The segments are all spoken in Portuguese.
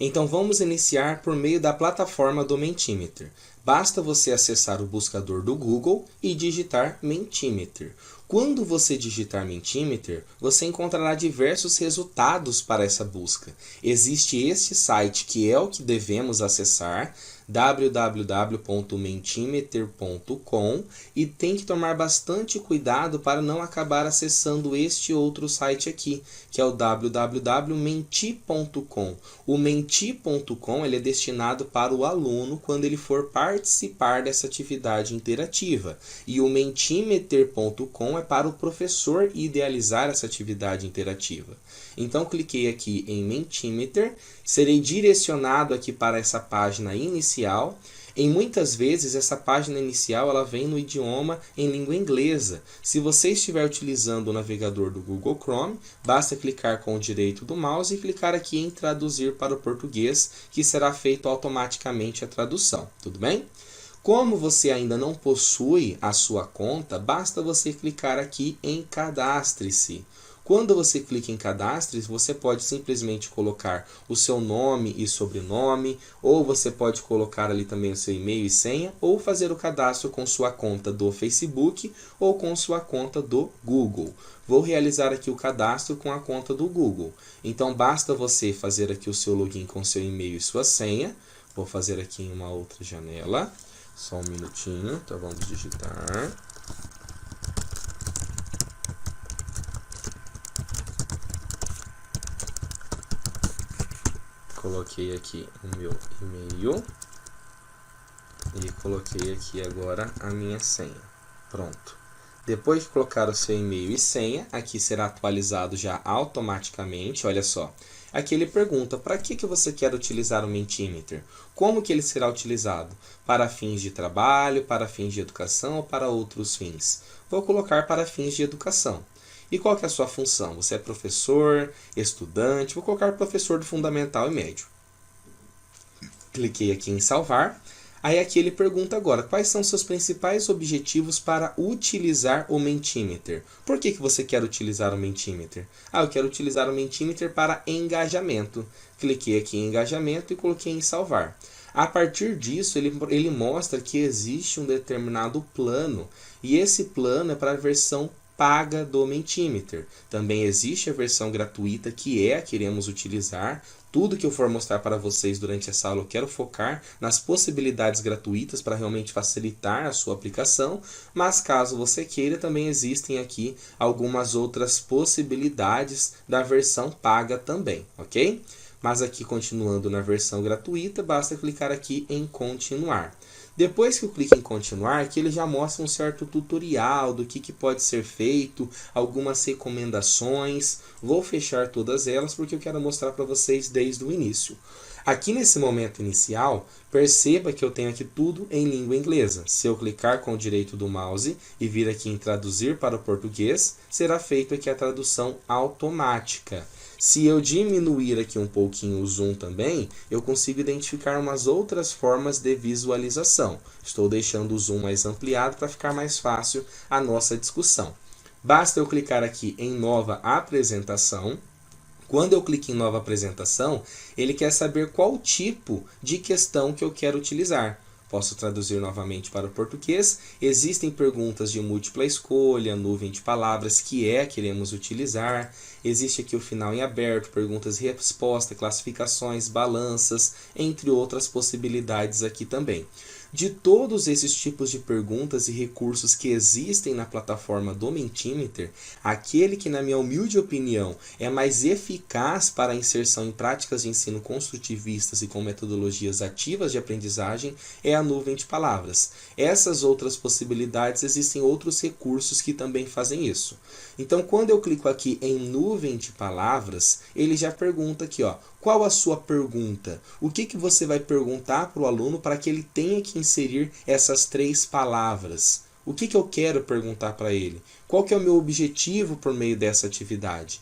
Então vamos iniciar por meio da plataforma do Mentimeter. Basta você acessar o buscador do Google e digitar Mentimeter. Quando você digitar Mentimeter, você encontrará diversos resultados para essa busca. Existe este site que é o que devemos acessar, www.mentimeter.com, e tem que tomar bastante cuidado para não acabar acessando este outro site aqui, que é o www.menti.com. O menti.com ele é destinado para o aluno quando ele for participar dessa atividade interativa, e o mentimeter.com é para o professor idealizar essa atividade interativa. Então cliquei aqui em Mentimeter, serei direcionado aqui para essa página inicial. Em muitas vezes essa página inicial ela vem no idioma em língua inglesa. Se você estiver utilizando o navegador do Google Chrome, basta clicar com o direito do mouse e clicar aqui em traduzir para o português, que será feito automaticamente a tradução, tudo bem? Como você ainda não possui a sua conta, basta você clicar aqui em Cadastre-se. Quando você clica em Cadastre-se, você pode simplesmente colocar o seu nome e sobrenome, ou você pode colocar ali também o seu e-mail e senha, ou fazer o cadastro com sua conta do Facebook ou com sua conta do Google. Vou realizar aqui o cadastro com a conta do Google. Então basta você fazer aqui o seu login com seu e-mail e sua senha. Vou fazer aqui em uma outra janela. Só um minutinho, então vamos digitar. Coloquei aqui o meu e-mail e coloquei aqui agora a minha senha. Pronto. Depois de colocar o seu e-mail e senha, aqui será atualizado já automaticamente, olha só. Aqui ele pergunta, para que você quer utilizar o Mentimeter? Como que ele será utilizado? Para fins de trabalho, para fins de educação ou para outros fins? Vou colocar para fins de educação. E qual que é a sua função? Você é professor, estudante? Vou colocar professor do fundamental e médio. Cliquei aqui em salvar. Aí aqui ele pergunta agora, quais são seus principais objetivos para utilizar o Mentimeter? Por que você quer utilizar o Mentimeter? Eu quero utilizar o Mentimeter para engajamento. Cliquei aqui em engajamento e coloquei em salvar. A partir disso, ele mostra que existe um determinado plano, e esse plano é para a versão paga do Mentimeter. Também existe a versão gratuita, que é a que iremos utilizar. Tudo que eu for mostrar para vocês durante essa aula, eu quero focar nas possibilidades gratuitas para realmente facilitar a sua aplicação, mas caso você queira, também existem aqui algumas outras possibilidades da versão paga também, ok? Mas aqui, continuando na versão gratuita, basta clicar aqui em continuar. Depois que eu clico em continuar, aqui ele já mostra um certo tutorial do que pode ser feito, algumas recomendações. Vou fechar todas elas porque eu quero mostrar para vocês desde o início. Aqui nesse momento inicial, perceba que eu tenho aqui tudo em língua inglesa. Se eu clicar com o direito do mouse e vir aqui em traduzir para o português, será feita aqui a tradução automática. Se eu diminuir aqui um pouquinho o zoom também, eu consigo identificar umas outras formas de visualização. Estou deixando o zoom mais ampliado para ficar mais fácil a nossa discussão. Basta eu clicar aqui em nova apresentação. Quando eu clico em nova apresentação, ele quer saber qual tipo de questão que eu quero utilizar. Posso traduzir novamente para o português. Existem perguntas de múltipla escolha, nuvem de palavras, que queremos utilizar. Existe aqui o final em aberto, perguntas e resposta, classificações, balanças, entre outras possibilidades aqui também. De todos esses tipos de perguntas e recursos que existem na plataforma do Mentimeter, aquele que, na minha humilde opinião, é mais eficaz para a inserção em práticas de ensino construtivistas e com metodologias ativas de aprendizagem é a nuvem de palavras. Essas outras possibilidades, existem outros recursos que também fazem isso. Então, quando eu clico aqui em nuvem de palavras, ele já pergunta aqui, qual a sua pergunta? O que você vai perguntar para o aluno para que ele tenha que inserir essas 3 palavras? O que eu quero perguntar para ele? Qual que é o meu objetivo por meio dessa atividade?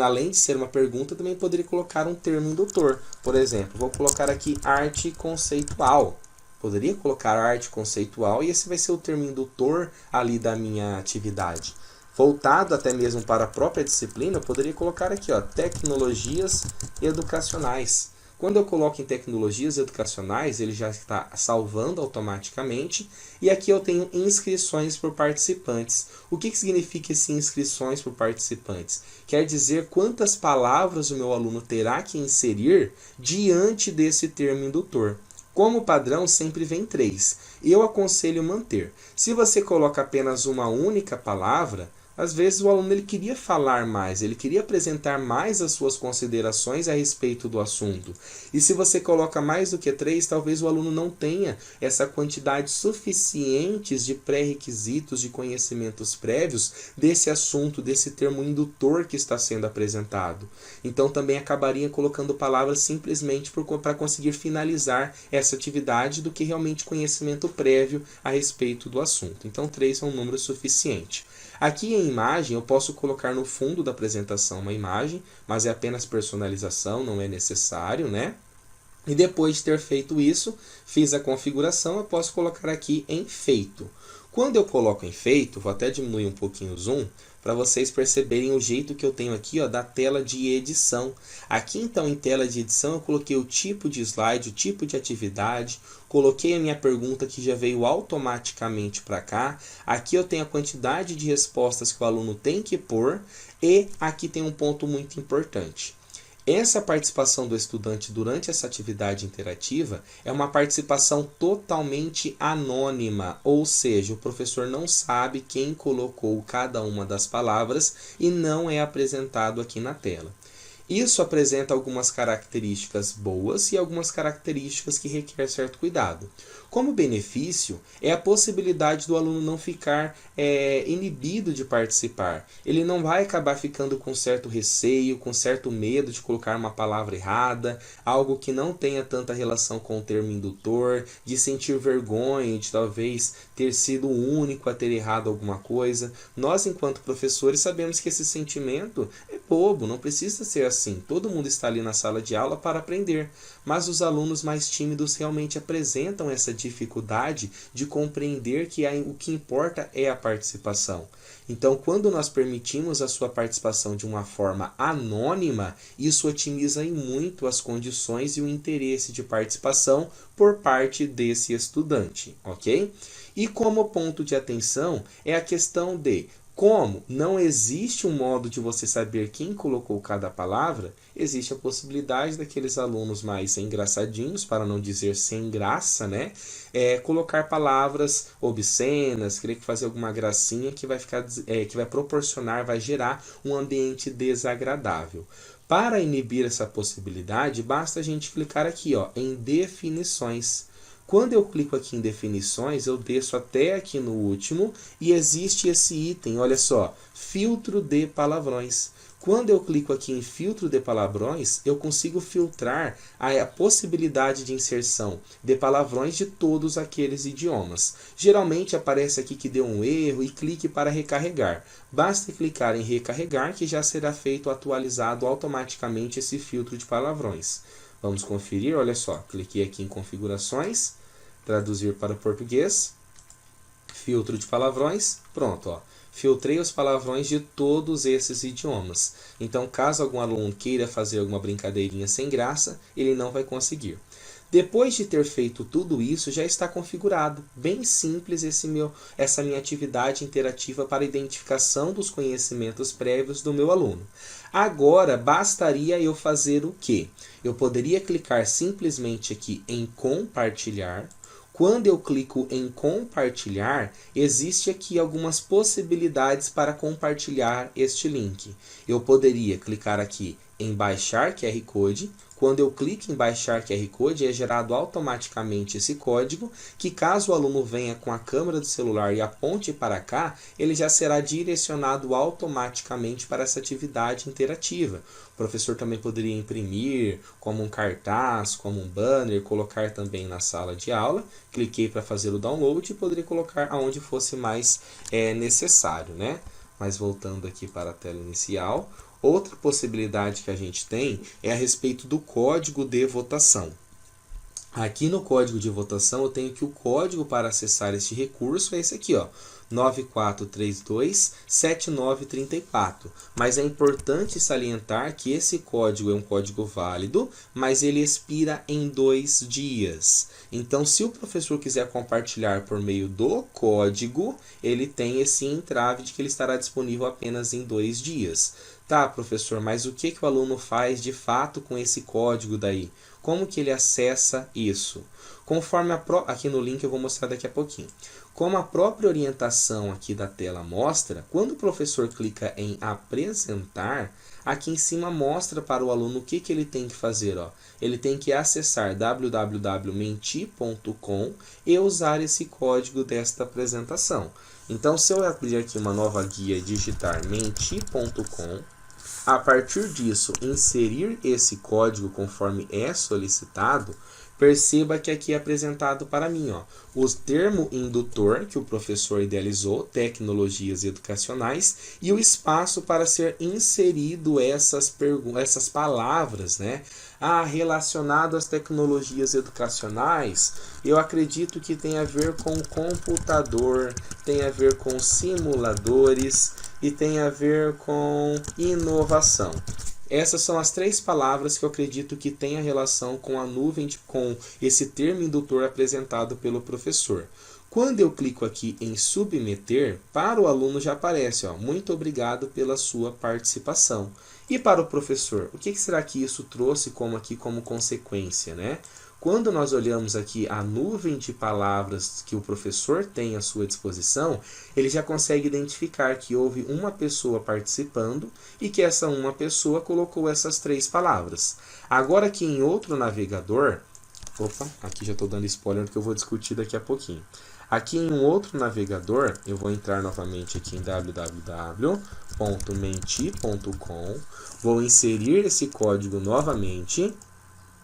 Além de ser uma pergunta, também poderia colocar um termo indutor. Por exemplo, vou colocar aqui arte conceitual. Poderia colocar arte conceitual e esse vai ser o termo indutor ali da minha atividade. Voltado até mesmo para a própria disciplina, eu poderia colocar aqui, tecnologias educacionais. Quando eu coloco em tecnologias educacionais, ele já está salvando automaticamente. E aqui eu tenho inscrições por participantes. O que significa esse inscrições por participantes? Quer dizer quantas palavras o meu aluno terá que inserir diante desse termo indutor. Como padrão, sempre vem 3. Eu aconselho manter. Se você coloca apenas uma única palavra, às vezes o aluno ele queria falar mais, ele queria apresentar mais as suas considerações a respeito do assunto. E se você coloca mais do que 3, talvez o aluno não tenha essa quantidade suficiente de pré-requisitos, de conhecimentos prévios desse assunto, desse termo indutor que está sendo apresentado. Então também acabaria colocando palavras simplesmente para conseguir finalizar essa atividade do que realmente conhecimento prévio a respeito do assunto. Então 3 é um número suficiente. Aqui em imagem eu posso colocar no fundo da apresentação uma imagem, mas é apenas personalização, não é necessário, né? E depois de ter feito isso, fiz a configuração, eu posso colocar aqui em feito. Quando eu coloco em feito, vou até diminuir um pouquinho o zoom, para vocês perceberem o jeito que eu tenho aqui da tela de edição. Aqui então em tela de edição eu coloquei o tipo de slide, o tipo de atividade, coloquei a minha pergunta que já veio automaticamente para cá. Aqui eu tenho a quantidade de respostas que o aluno tem que pôr e aqui tem um ponto muito importante. Essa participação do estudante durante essa atividade interativa é uma participação totalmente anônima, ou seja, o professor não sabe quem colocou cada uma das palavras e não é apresentado aqui na tela. Isso apresenta algumas características boas e algumas características que requer certo cuidado. Como benefício, é a possibilidade do aluno não ficar inibido de participar. Ele não vai acabar ficando com certo receio, com certo medo de colocar uma palavra errada, algo que não tenha tanta relação com o termo indutor, de sentir vergonha, de talvez ter sido o único a ter errado alguma coisa. Nós, enquanto professores, sabemos que esse sentimento é bobo, não precisa ser assim. Todo mundo está ali na sala de aula para aprender, mas os alunos mais tímidos realmente apresentam essa dificuldade de compreender que o que importa é a participação. Então, quando nós permitimos a sua participação de uma forma anônima, isso otimiza em muito as condições e o interesse de participação por parte desse estudante, ok? E como ponto de atenção é a questão de como não existe um modo de você saber quem colocou cada palavra, existe a possibilidade daqueles alunos mais engraçadinhos, para não dizer sem graça, né? Colocar palavras obscenas, querer fazer alguma gracinha que vai proporcionar, vai gerar um ambiente desagradável. Para inibir essa possibilidade, basta a gente clicar aqui em definições. Quando eu clico aqui em definições, eu desço até aqui no último e existe esse item, olha só, filtro de palavrões. Quando eu clico aqui em filtro de palavrões, eu consigo filtrar a possibilidade de inserção de palavrões de todos aqueles idiomas. Geralmente aparece aqui que deu um erro e clique para recarregar. Basta clicar em recarregar que já será feito atualizado automaticamente esse filtro de palavrões. Vamos conferir, olha só, cliquei aqui em configurações, traduzir para português, filtro de palavrões, pronto, filtrei os palavrões de todos esses idiomas. Então, caso algum aluno queira fazer alguma brincadeirinha sem graça, ele não vai conseguir. Depois de ter feito tudo isso, já está configurado. Bem simples essa minha atividade interativa para identificação dos conhecimentos prévios do meu aluno. Agora, bastaria eu fazer o quê? Eu poderia clicar simplesmente aqui em compartilhar. Quando eu clico em compartilhar, existe aqui algumas possibilidades para compartilhar este link. Eu poderia clicar aqui em baixar QR Code. Quando eu clico em baixar QR Code, é gerado automaticamente esse código, que caso o aluno venha com a câmera do celular e aponte para cá, ele já será direcionado automaticamente para essa atividade interativa. O professor também poderia imprimir como um cartaz, como um banner, colocar também na sala de aula. Cliquei para fazer o download e poderia colocar aonde fosse mais necessário, né? Mas voltando aqui para a tela inicial, outra possibilidade que a gente tem é a respeito do código de votação. Aqui no código de votação eu tenho que o código para acessar este recurso é esse aqui, ó, 94327934. Mas é importante salientar que esse código é um código válido, mas ele expira em 2 dias. Então, se o professor quiser compartilhar por meio do código, ele tem esse entrave de que ele estará disponível apenas em 2 dias. Tá, professor, mas o que o aluno faz de fato com esse código daí? Como que ele acessa isso? Conforme aqui no link eu vou mostrar daqui a pouquinho. Como a própria orientação aqui da tela mostra, quando o professor clica em apresentar, aqui em cima mostra para o aluno o que ele tem que fazer. Ó. Ele tem que acessar www.menti.com e usar esse código desta apresentação. Então, se eu abrir aqui uma nova guia e digitar menti.com, a partir disso, inserir esse código conforme é solicitado, perceba que aqui é apresentado para mim, ó, o termo indutor que o professor idealizou, tecnologias educacionais, e o espaço para ser inserido essas palavras, né? Relacionado às tecnologias educacionais, eu acredito que tem a ver com computador, tem a ver com simuladores e tem a ver com inovação. Essas são as 3 palavras que eu acredito que tem a relação com a nuvem, com esse termo indutor apresentado pelo professor. Quando eu clico aqui em submeter, para o aluno já aparece, ó, muito obrigado pela sua participação. E para o professor, o que será que isso trouxe como consequência, né? Quando nós olhamos aqui a nuvem de palavras que o professor tem à sua disposição, ele já consegue identificar que houve uma pessoa participando e que essa uma pessoa colocou essas 3 palavras. Agora aqui em outro navegador, aqui já estou dando spoiler que eu vou discutir daqui a pouquinho. Aqui em um outro navegador, eu vou entrar novamente aqui em www.menti.com, vou inserir esse código novamente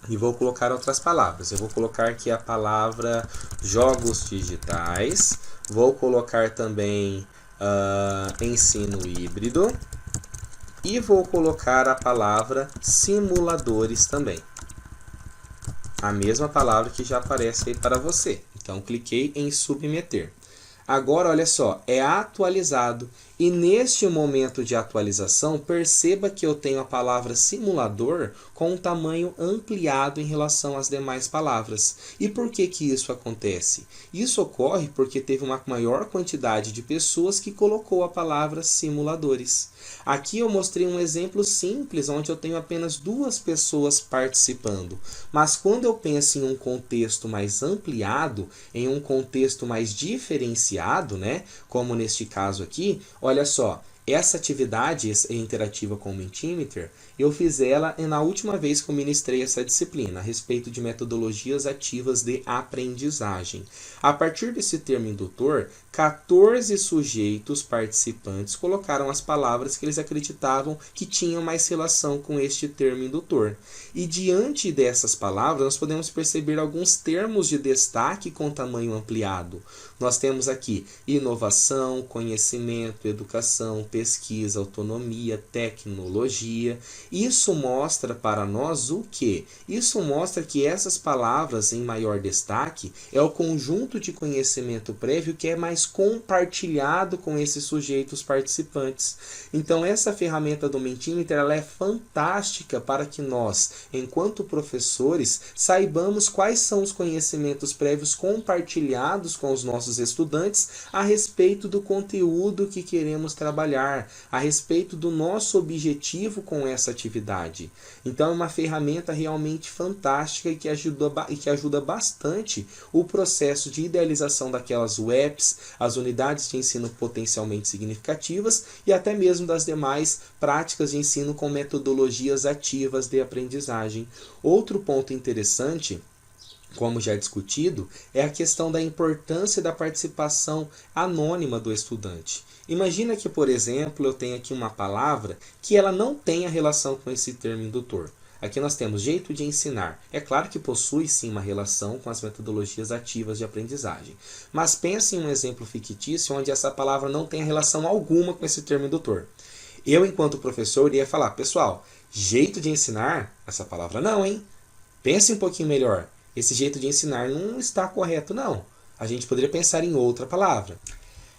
e vou colocar outras palavras. Eu vou colocar aqui a palavra jogos digitais, vou colocar também ensino híbrido e vou colocar a palavra simuladores também. A mesma palavra que já aparece aí para você. Então, cliquei em submeter. Agora, olha só, é atualizado. E neste momento de atualização, perceba que eu tenho a palavra simulador com um tamanho ampliado em relação às demais palavras. E por que isso acontece? Isso ocorre porque teve uma maior quantidade de pessoas que colocou a palavra simuladores. Aqui eu mostrei um exemplo simples, onde eu tenho apenas 2 pessoas participando. Mas quando eu penso em um contexto mais ampliado, em um contexto mais diferenciado, né, como neste caso aqui, olha só, essa atividade interativa com o Mentimeter, eu fiz ela na última vez que eu ministrei essa disciplina, a respeito de metodologias ativas de aprendizagem. A partir desse termo indutor, 14 sujeitos participantes colocaram as palavras que eles acreditavam que tinham mais relação com este termo indutor. E diante dessas palavras, nós podemos perceber alguns termos de destaque com tamanho ampliado. Nós temos aqui inovação, conhecimento, educação, pesquisa, autonomia, tecnologia. Isso mostra para nós o quê? Isso mostra que essas palavras em maior destaque é o conjunto de conhecimento prévio que é mais compartilhado com esses sujeitos participantes. Então, essa ferramenta do Mentimeter, ela é fantástica para que nós, enquanto professores, saibamos quais são os conhecimentos prévios compartilhados com os nossos estudantes a respeito do conteúdo que queremos trabalhar, a respeito do nosso objetivo com essa atividade. Então, é uma ferramenta realmente fantástica e que ajuda bastante o processo de idealização daquelas webs, as unidades de ensino potencialmente significativas e até mesmo das demais práticas de ensino com metodologias ativas de aprendizagem. Outro ponto interessante, como já discutido, é a questão da importância da participação anônima do estudante. Imagina que, por exemplo, eu tenho aqui uma palavra que ela não tenha relação com esse termo indutor. Aqui nós temos jeito de ensinar. É claro que possui sim uma relação com as metodologias ativas de aprendizagem. Mas pense em um exemplo fictício onde essa palavra não tem relação alguma com esse termo indutor. Eu, enquanto professor, iria falar, pessoal, jeito de ensinar, essa palavra não, hein? Pense um pouquinho melhor. esse jeito de ensinar não está correto, não. A gente poderia pensar em outra palavra.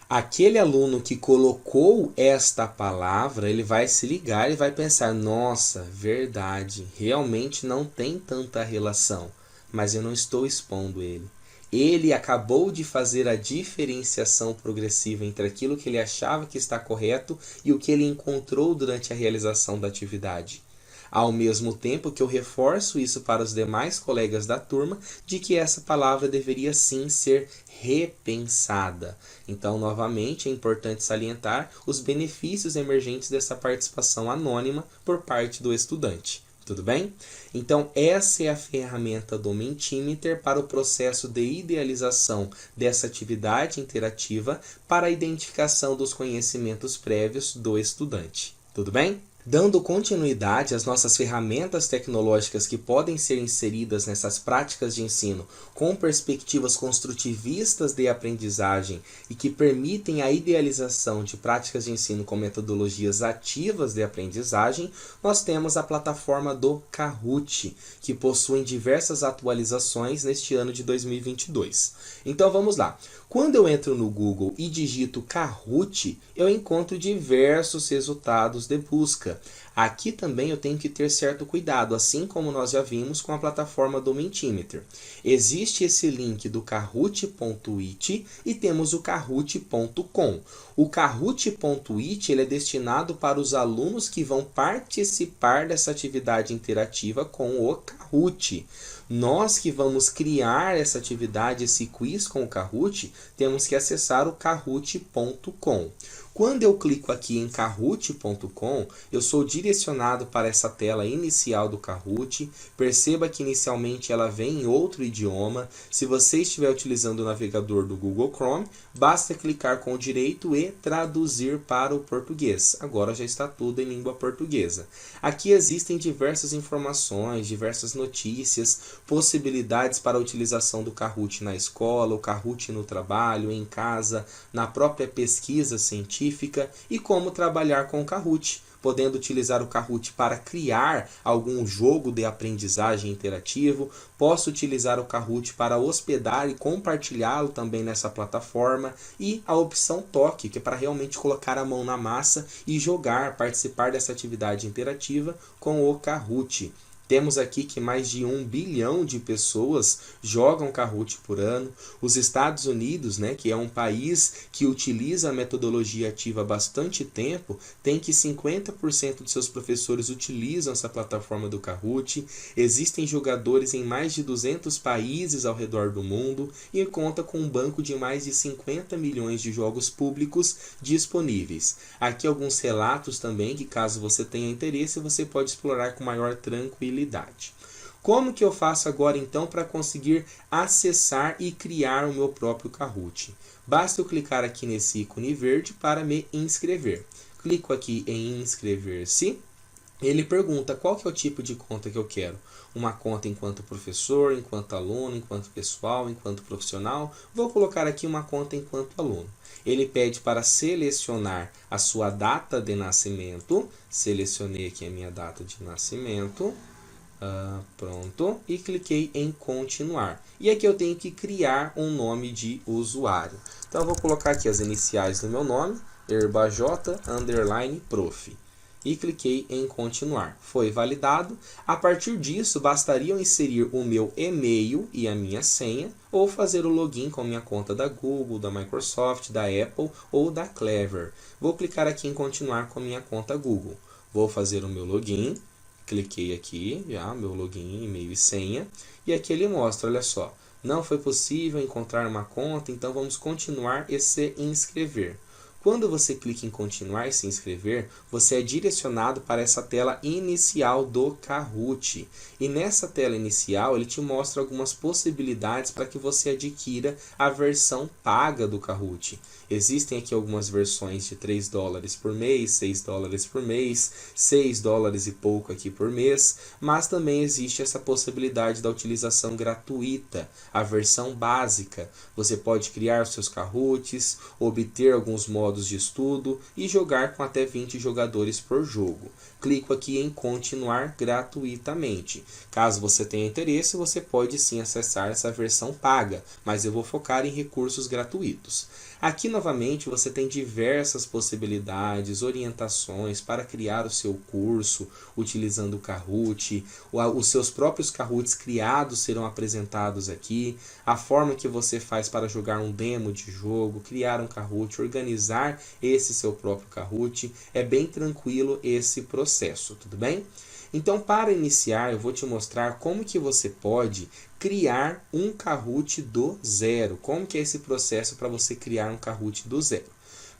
Aquele aluno que colocou esta palavra, ele vai se ligar e vai pensar, nossa, verdade, realmente não tem tanta relação, mas eu não estou expondo ele. Ele acabou de fazer a diferenciação progressiva entre aquilo que ele achava que está correto e o que ele encontrou durante a realização da atividade. Ao mesmo tempo que eu reforço isso para os demais colegas da turma, de que essa palavra deveria sim ser repensada. Então, novamente, é importante salientar os benefícios emergentes dessa participação anônima por parte do estudante. Tudo bem? Então, essa é a ferramenta do Mentimeter para o processo de idealização dessa atividade interativa para a identificação dos conhecimentos prévios do estudante. Tudo bem? Dando continuidade às nossas ferramentas tecnológicas que podem ser inseridas nessas práticas de ensino com perspectivas construtivistas de aprendizagem e que permitem a idealização de práticas de ensino com metodologias ativas de aprendizagem, nós temos a plataforma do Kahoot, que possui diversas atualizações neste ano de 2022. Então vamos lá. Quando eu entro no Google e digito Kahoot, eu encontro diversos resultados de busca. Aqui também eu tenho que ter certo cuidado, assim como nós já vimos com a plataforma do Mentimeter. Existe esse link do kahoot.it e temos o kahoot.com. O kahoot.it ele é destinado para os alunos que vão participar dessa atividade interativa com o Kahoot. Nós que vamos criar essa atividade, esse quiz com o Kahoot, temos que acessar o kahoot.com. Quando eu clico aqui em kahoot.com, eu sou direcionado para essa tela inicial do Kahoot. Perceba que inicialmente ela vem em outro idioma. Se você estiver utilizando o navegador do Google Chrome, basta clicar com o direito e traduzir para o português. Agora já está tudo em língua portuguesa. Aqui existem diversas informações, diversas notícias, possibilidades para a utilização do Kahoot na escola, o Kahoot no trabalho, em casa, na própria pesquisa científica e como trabalhar com o Kahoot, podendo utilizar o Kahoot para criar algum jogo de aprendizagem interativo. Posso utilizar o Kahoot para hospedar e compartilhá-lo também nessa plataforma. E a opção toque, que é para realmente colocar a mão na massa e jogar, participar dessa atividade interativa com o Kahoot. Temos aqui que mais de 1 bilhão de pessoas jogam Kahoot por ano. Os Estados Unidos, que é um país que utiliza a metodologia ativa há bastante tempo, tem que 50% de seus professores utilizam essa plataforma do Kahoot. Existem jogadores em mais de 200 países ao redor do mundo e conta com um banco de mais de 50 milhões de jogos públicos disponíveis. Aqui alguns relatos também que, caso você tenha interesse, você pode explorar com maior tranquilidade. Como que eu faço agora então para conseguir acessar e criar o meu próprio Kahoot? Basta eu clicar aqui nesse ícone verde para me inscrever. Clico aqui em inscrever-se. Ele pergunta qual que é o tipo de conta que eu quero. Uma conta enquanto professor, enquanto aluno, enquanto pessoal, enquanto profissional. Vou colocar aqui uma conta enquanto aluno. Ele pede para selecionar a sua data de nascimento. Selecionei aqui a minha data de nascimento. Pronto, e cliquei em continuar. E aqui eu tenho que criar um nome de usuário. Então eu vou colocar aqui as iniciais do meu nome, Herbajota_prof. E cliquei em continuar. Foi validado. A partir disso, bastaria eu inserir o meu e-mail e a minha senha, ou fazer o login com a minha conta da Google, da Microsoft, da Apple ou da Clever. Vou clicar aqui em continuar com a minha conta Google. Vou fazer o meu login. Cliquei aqui, já, meu login, e-mail e senha. E aqui ele mostra, olha só. Não foi possível encontrar uma conta, então vamos continuar e se inscrever. Quando você clica em continuar e se inscrever, você é direcionado para essa tela inicial do Kahoot. E nessa tela inicial, ele te mostra algumas possibilidades para que você adquira a versão paga do Kahoot. Existem aqui algumas versões de $3 por mês, $6 por mês, $6 e pouco aqui por mês, mas também existe essa possibilidade da utilização gratuita, a versão básica. Você pode criar seus Kahoots, obter alguns módulos modos de estudo e jogar com até 20 jogadores por jogo. Clico aqui em continuar gratuitamente. Caso você tenha interesse, você pode sim acessar essa versão paga, mas eu vou focar em recursos gratuitos. Aqui novamente você tem diversas possibilidades, orientações para criar o seu curso utilizando o Kahoot. Os seus próprios Kahoots criados serão apresentados aqui. A forma que você faz para jogar um demo de jogo, criar um Kahoot, organizar esse seu próprio Kahoot. É bem tranquilo esse processo, tudo bem? Então, para iniciar, eu vou te mostrar como que você pode criar um Kahoot do zero. Como que é esse processo para você criar um Kahoot do zero?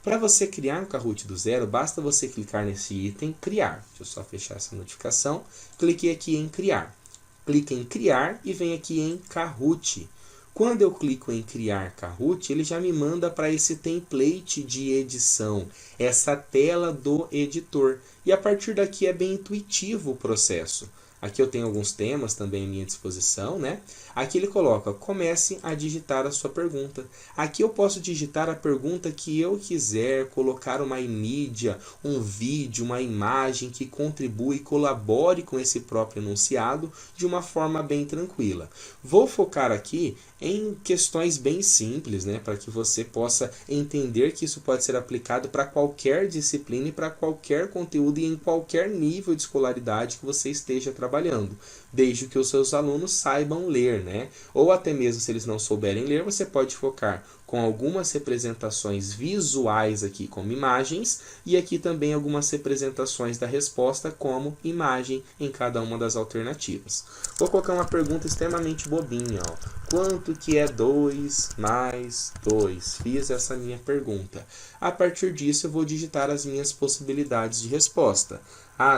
Para você criar um Kahoot do zero, basta você clicar nesse item, criar. Deixa eu só fechar essa notificação. Clique aqui em criar. Clique em criar e vem aqui em Kahoot. Quando eu clico em criar Kahoot, ele já me manda para esse template de edição, essa tela do editor. E a partir daqui é bem intuitivo o processo. Aqui eu tenho alguns temas também à minha disposição, né? Aqui ele coloca, comece a digitar a sua pergunta. Aqui eu posso digitar a pergunta que eu quiser, colocar uma mídia, um vídeo, uma imagem que contribua e colabore com esse próprio enunciado de uma forma bem tranquila. Vou focar aqui em questões bem simples, né? Para que você possa entender que isso pode ser aplicado para qualquer disciplina e para qualquer conteúdo e em qualquer nível de escolaridade que você esteja trabalhando, desde que os seus alunos saibam ler, né? Ou até mesmo se eles não souberem ler, você pode focar com algumas representações visuais aqui como imagens e aqui também algumas representações da resposta como imagem em cada uma das alternativas. Vou colocar uma pergunta extremamente bobinha, ó. Quanto que é 2 mais 2? Fiz essa minha pergunta. A partir disso eu vou digitar as minhas possibilidades de resposta.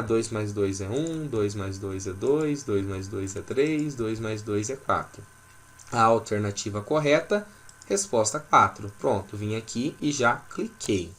2 mais 2 é 1, 2 mais 2 é 2, 2 mais 2 é 3, 2 mais 2 é 4. A alternativa correta, resposta 4. Pronto, vim aqui e já cliquei.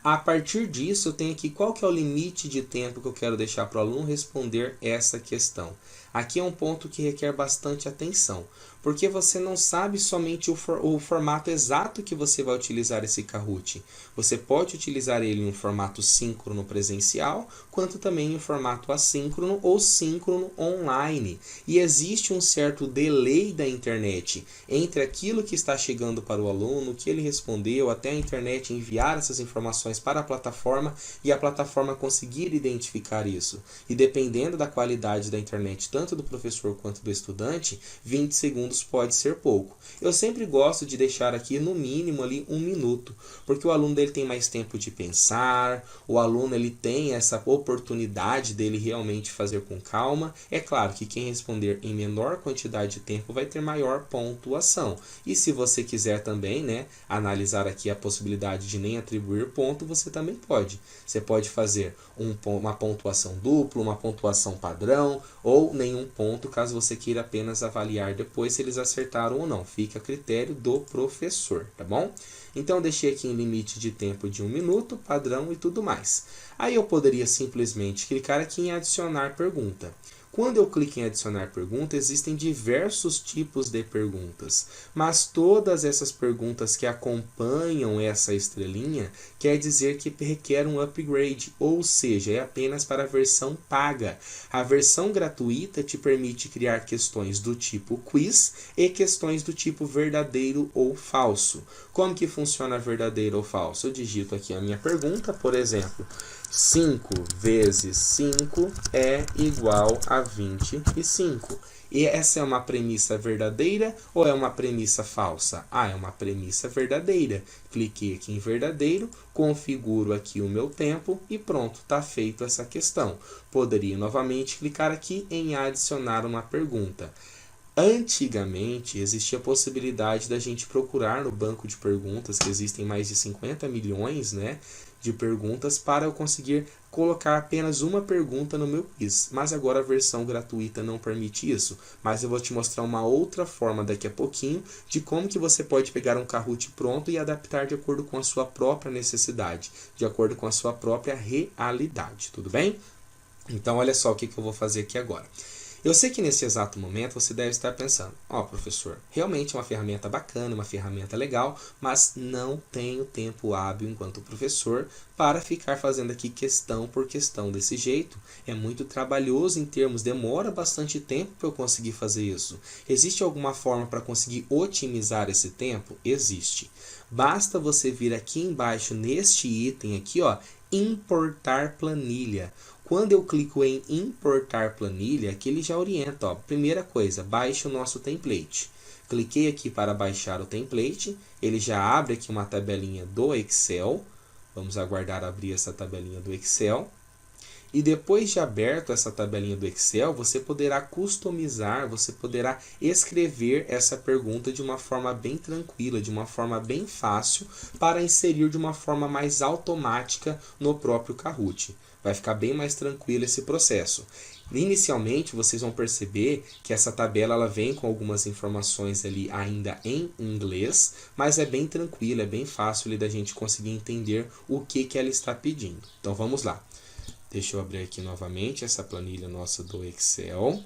A partir disso, eu tenho aqui qual que é o limite de tempo que eu quero deixar para o aluno responder essa questão. Aqui é um ponto que requer bastante atenção, porque você não sabe somente o formato exato que você vai utilizar esse Kahoot. Você pode utilizar ele em um formato síncrono presencial, quanto também em formato assíncrono ou síncrono online. E existe um certo delay da internet entre aquilo que está chegando para o aluno, o que ele respondeu, até a internet enviar essas informações para a plataforma e a plataforma conseguir identificar isso. E dependendo da qualidade da internet, tanto do professor quanto do estudante, 20 segundos pode ser pouco. Eu sempre gosto de deixar aqui no mínimo ali 1 minuto, porque o aluno dele tem mais tempo de pensar, o aluno ele tem essa oportunidade dele realmente fazer com calma. É claro que quem responder em menor quantidade de tempo vai ter maior pontuação. E se você quiser também, né, analisar aqui a possibilidade de nem atribuir ponto, você também pode. Você pode fazer uma pontuação dupla, uma pontuação padrão ou nenhum ponto, caso você queira apenas avaliar depois se eles acertaram ou não. Fica a critério do professor, tá bom? Então, deixei aqui em limite de tempo de 1 minuto, padrão e tudo mais. Aí eu poderia simplesmente clicar aqui em adicionar pergunta. Quando eu clico em adicionar pergunta, existem diversos tipos de perguntas, mas todas essas perguntas que acompanham essa estrelinha quer dizer que requer um upgrade, ou seja, é apenas para a versão paga. A versão gratuita te permite criar questões do tipo quiz e questões do tipo verdadeiro ou falso. Como que funciona verdadeiro ou falso? Eu digito aqui a minha pergunta, por exemplo, 5 vezes 5 é igual a 25. E essa é uma premissa verdadeira ou é uma premissa falsa? É uma premissa verdadeira. Cliquei aqui em verdadeiro, configuro aqui o meu tempo e pronto, está feito essa questão. Poderia novamente clicar aqui em adicionar uma pergunta. Antigamente, existia a possibilidade da gente procurar no banco de perguntas, que existem mais de 50 milhões, né, de perguntas, para eu conseguir colocar apenas uma pergunta no meu quiz. Mas agora a versão gratuita não permite isso. Mas eu vou te mostrar uma outra forma daqui a pouquinho de como que você pode pegar um Kahoot pronto e adaptar de acordo com a sua própria necessidade, de acordo com a sua própria realidade, tudo bem? Então, olha só o que eu vou fazer aqui agora. Eu sei que nesse exato momento você deve estar pensando, professor, realmente é uma ferramenta bacana, uma ferramenta legal, mas não tenho tempo hábil enquanto professor para ficar fazendo aqui questão por questão desse jeito. É muito trabalhoso em termos, demora bastante tempo para eu conseguir fazer isso. Existe alguma forma para conseguir otimizar esse tempo? Existe. Basta você vir aqui embaixo neste item aqui, importar planilha. Quando eu clico em importar planilha, aqui ele já orienta, primeira coisa, baixe o nosso template. Cliquei aqui para baixar o template, ele já abre aqui uma tabelinha do Excel. Vamos aguardar abrir essa tabelinha do Excel. E depois de aberto essa tabelinha do Excel, você poderá customizar, você poderá escrever essa pergunta de uma forma bem tranquila, de uma forma bem fácil, para inserir de uma forma mais automática no próprio Kahoot. Vai ficar bem mais tranquilo esse processo. Inicialmente, vocês vão perceber que essa tabela ela vem com algumas informações ali ainda em inglês, mas é bem tranquila, é bem fácil ali da gente conseguir entender o que ela está pedindo. Então vamos lá. Deixa eu abrir aqui novamente essa planilha nossa do Excel.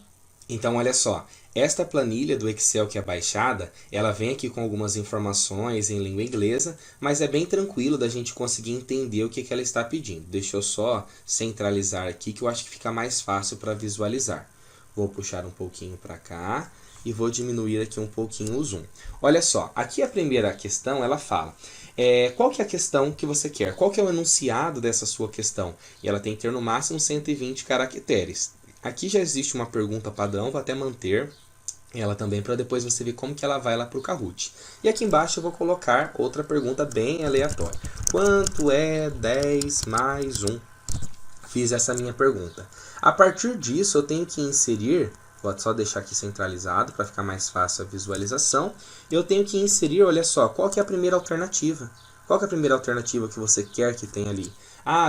Então, olha só, esta planilha do Excel que é baixada, ela vem aqui com algumas informações em língua inglesa, mas é bem tranquilo da gente conseguir entender o que ela está pedindo. Deixa eu só centralizar aqui, que eu acho que fica mais fácil para visualizar. Vou puxar um pouquinho para cá e vou diminuir aqui um pouquinho o zoom. Olha só, aqui a primeira questão, ela fala... qual que é a questão que você quer? Qual que é o enunciado dessa sua questão? E ela tem que ter no máximo 120 caracteres. Aqui já existe uma pergunta padrão, vou até manter ela também para depois você ver como que ela vai lá para o Kahoot. E aqui embaixo eu vou colocar outra pergunta bem aleatória. Quanto é 10 mais 1? Fiz essa minha pergunta. A partir disso eu tenho que inserir... Vou só deixar aqui centralizado para ficar mais fácil a visualização. Eu tenho que inserir, olha só, qual que é a primeira alternativa? Qual que é a primeira alternativa que você quer que tenha ali?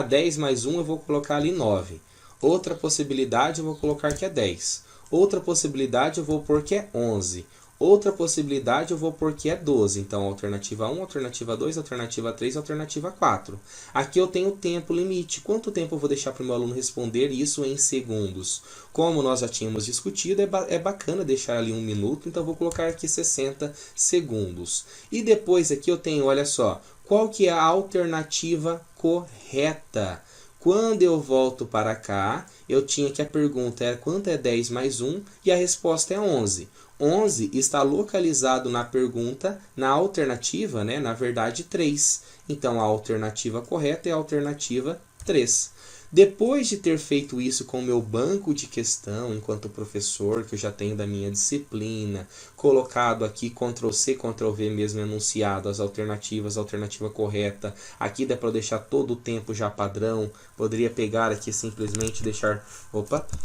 10 mais 1 eu vou colocar ali 9. Outra possibilidade eu vou colocar que é 10. Outra possibilidade eu vou pôr que é 11. Outra possibilidade eu vou pôr que é 12. Então, alternativa 1, alternativa 2, alternativa 3, alternativa 4. Aqui eu tenho tempo limite. Quanto tempo eu vou deixar para o meu aluno responder isso em segundos? Como nós já tínhamos discutido, é bacana deixar ali 1 minuto, então eu vou colocar aqui 60 segundos. E depois aqui eu tenho, olha só, qual que é a alternativa correta? Quando eu volto para cá, eu tinha que a pergunta era quanto é 10 mais 1 e a resposta é 11. 11 está localizado na pergunta, na alternativa, na verdade 3. Então a alternativa correta é a alternativa 3. Depois de ter feito isso com o meu banco de questão, enquanto professor, que eu já tenho da minha disciplina, colocado aqui Ctrl+C, Ctrl+V mesmo enunciado, as alternativas, a alternativa correta, aqui dá para deixar todo o tempo já padrão, poderia pegar aqui simplesmente deixar,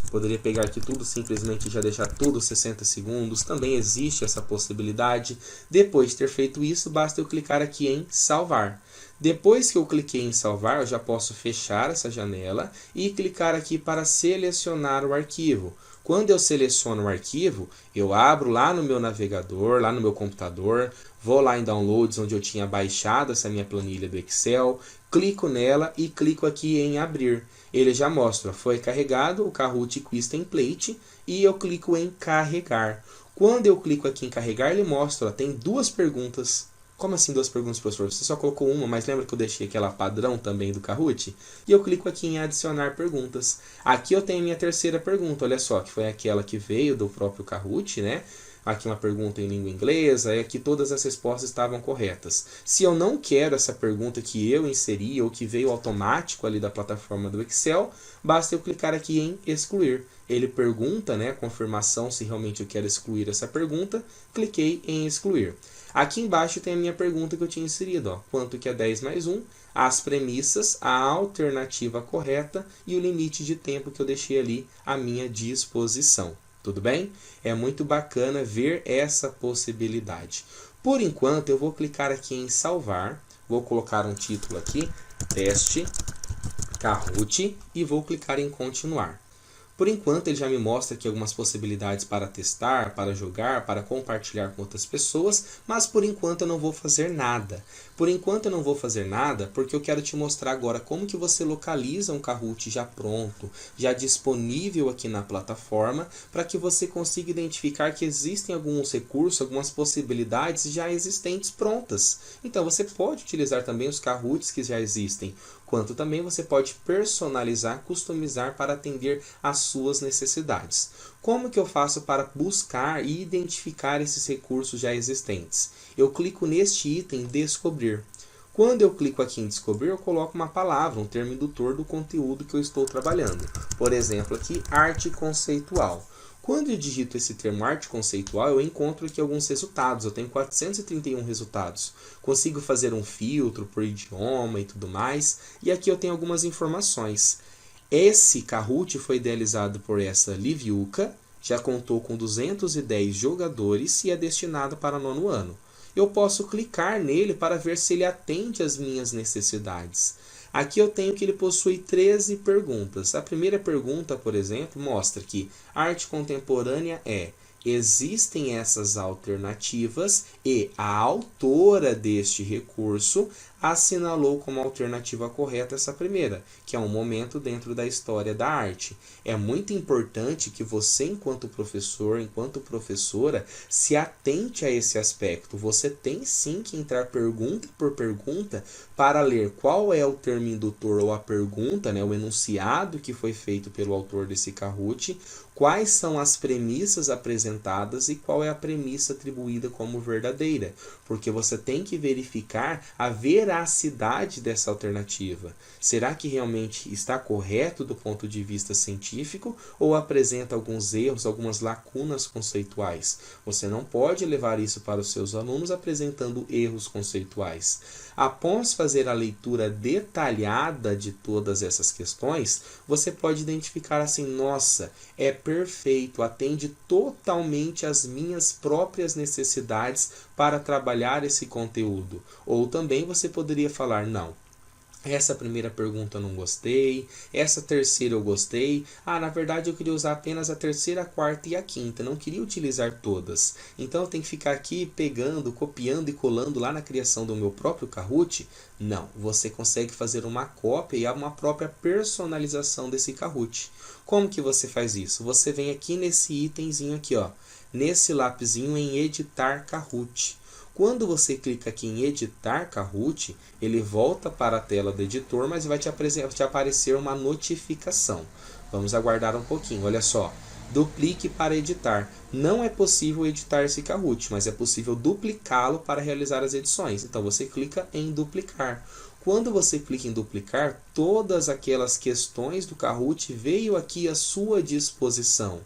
poderia pegar aqui tudo simplesmente já deixar tudo 60 segundos, também existe essa possibilidade. Depois de ter feito isso, basta eu clicar aqui em salvar. Depois que eu cliquei em salvar, eu já posso fechar essa janela e clicar aqui para selecionar o arquivo. Quando eu seleciono o arquivo, eu abro lá no meu navegador, lá no meu computador, vou lá em Downloads, onde eu tinha baixado essa minha planilha do Excel, clico nela e clico aqui em abrir. Ele já mostra, foi carregado o Kahoot Quiz Template e eu clico em carregar. Quando eu clico aqui em carregar, ele mostra, tem duas perguntas. Como assim duas perguntas, professor? Você só colocou uma, mas lembra que eu deixei aquela padrão também do Kahoot? E eu clico aqui em adicionar perguntas. Aqui eu tenho a minha terceira pergunta, olha só, que foi aquela que veio do próprio Kahoot, Aqui uma pergunta em língua inglesa, e aqui todas as respostas estavam corretas. Se eu não quero essa pergunta que eu inseri ou que veio automático ali da plataforma do Excel, basta eu clicar aqui em excluir. Ele pergunta, confirmação se realmente eu quero excluir essa pergunta, cliquei em excluir. Aqui embaixo tem a minha pergunta que eu tinha inserido, quanto que é 10 mais 1, as premissas, a alternativa correta e o limite de tempo que eu deixei ali à minha disposição. Tudo bem? É muito bacana ver essa possibilidade. Por enquanto, eu vou clicar aqui em salvar, vou colocar um título aqui, teste Kahoot, e vou clicar em continuar. Por enquanto, ele já me mostra aqui algumas possibilidades para testar, para jogar, para compartilhar com outras pessoas, mas por enquanto eu não vou fazer nada. Por enquanto eu não vou fazer nada porque eu quero te mostrar agora como que você localiza um Kahoot já pronto, já disponível aqui na plataforma, para que você consiga identificar que existem alguns recursos, algumas possibilidades já existentes prontas. Então você pode utilizar também os Kahoots que já existem, quanto também você pode personalizar, customizar para atender às suas necessidades. Como que eu faço para buscar e identificar esses recursos já existentes? Eu clico neste item Descobrir. Quando eu clico aqui em Descobrir, eu coloco uma palavra, um termo indutor do conteúdo que eu estou trabalhando. Por exemplo, aqui, arte conceitual. Quando eu digito esse termo arte conceitual, eu encontro aqui alguns resultados. Eu tenho 431 resultados. Consigo fazer um filtro por idioma e tudo mais. E aqui eu tenho algumas informações. Esse Kahoot foi idealizado por essa Liviuka, já contou com 210 jogadores e é destinado para 9º ano. Eu posso clicar nele para ver se ele atende às minhas necessidades. Aqui eu tenho que ele possui 13 perguntas. A primeira pergunta, por exemplo, mostra que arte contemporânea existem essas alternativas e a autora deste recurso assinalou como alternativa correta essa primeira, que é um momento dentro da história da arte. É muito importante que você, enquanto professor, enquanto professora, se atente a esse aspecto. Você tem sim que entrar pergunta por pergunta para ler qual é o termo indutor ou a pergunta, o enunciado que foi feito pelo autor desse Kahoot, quais são as premissas apresentadas e qual é a premissa atribuída como verdadeira, porque você tem que verificar a veracidade dessa alternativa. Será que realmente está correto do ponto de vista científico ou apresenta alguns erros, algumas lacunas conceituais? Você não pode levar isso para os seus alunos apresentando erros conceituais. Após fazer a leitura detalhada de todas essas questões, você pode identificar assim, nossa, é perfeito, atende totalmente às minhas próprias necessidades para trabalhar esse conteúdo. Ou também você poderia falar, não, essa primeira pergunta eu não gostei, essa terceira eu gostei. Na verdade eu queria usar apenas a terceira, a quarta e a quinta, não queria utilizar todas. Então eu tenho que ficar aqui pegando, copiando e colando lá na criação do meu próprio Kahoot? Não, você consegue fazer uma cópia e uma própria personalização desse Kahoot. Como que você faz isso? Você vem aqui nesse itemzinho aqui, nesse lapisinho em editar Kahoot. Quando você clica aqui em editar Kahoot, ele volta para a tela do editor, mas vai te aparecer uma notificação. Vamos aguardar um pouquinho, olha só. Duplique para editar. Não é possível editar esse Kahoot, mas é possível duplicá-lo para realizar as edições. Então você clica em duplicar. Quando você clica em duplicar, todas aquelas questões do Kahoot veio aqui à sua disposição.